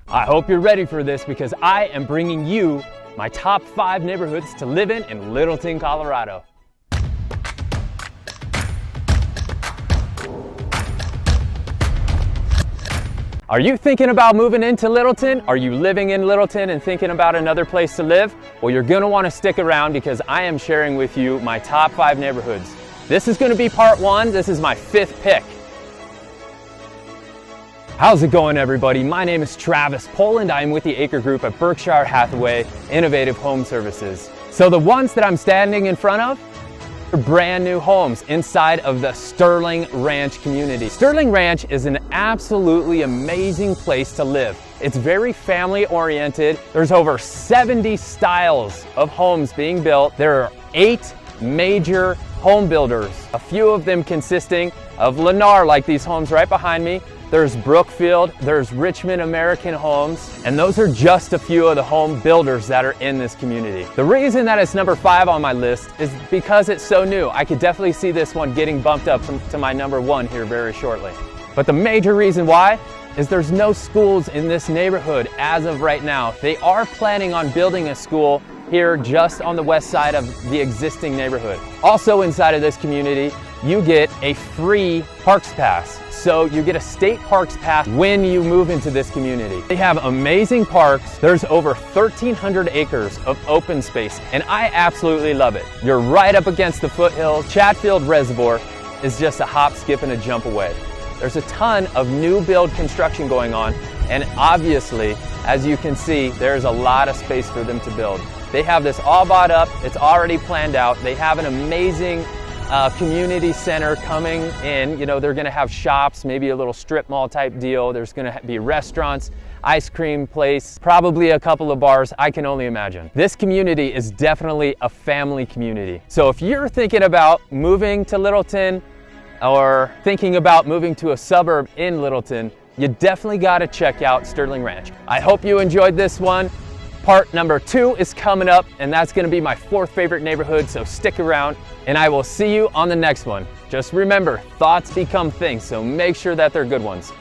I hope you're ready for this because I am bringing you my top 5 neighborhoods to live in Littleton, Colorado. Are you thinking about moving into Littleton? Are you living in Littleton and thinking about another place to live? Well, you're gonna wanna stick around because I am sharing with you my top 5 neighborhoods. This is gonna be part 1. This is my 5th pick. How's it going, everybody? My name is Travis Poland. I'm with the Acre Group at Berkshire Hathaway Innovative Home Services. So the ones that I'm standing in front of are brand new homes inside of the Sterling Ranch community. Sterling Ranch is an absolutely amazing place to live. It's very family oriented. There's over 70 styles of homes being built. There are 8 major home builders, a few of them consisting of Lennar, like these homes right behind me. There's Brookfield, there's Richmond American Homes, and those are just a few of the home builders that are in this community. The reason that it's number 5 on my list is because it's so new. I could definitely see this one getting bumped up to my number 1 here very shortly. But the major reason why is there's no schools in this neighborhood as of right now. They are planning on building a school here just on the west side of the existing neighborhood. Also inside of this community, you get a free parks pass. So you get a state parks pass when you move into this community. They have amazing parks. There's over 1,300 acres of open space, and I absolutely love it. You're right up against the foothills. Chatfield Reservoir is just a hop, skip, and a jump away. There's a ton of new build construction going on, and obviously, as you can see, there's a lot of space for them to build. They have this all bought up. It's already planned out. They have an amazing community center coming in. You know, they're gonna have shops, maybe a little strip mall type deal. There's gonna be restaurants, ice cream place, probably a couple of bars. I can only imagine. This community is definitely a family community. So if you're thinking about moving to Littleton or thinking about moving to a suburb in Littleton, you definitely gotta check out Sterling Ranch. I hope you enjoyed this one. Part number 2 is coming up, and that's gonna be my 4th favorite neighborhood, so stick around, and I will see you on the next one. Just remember, thoughts become things, so make sure that they're good ones.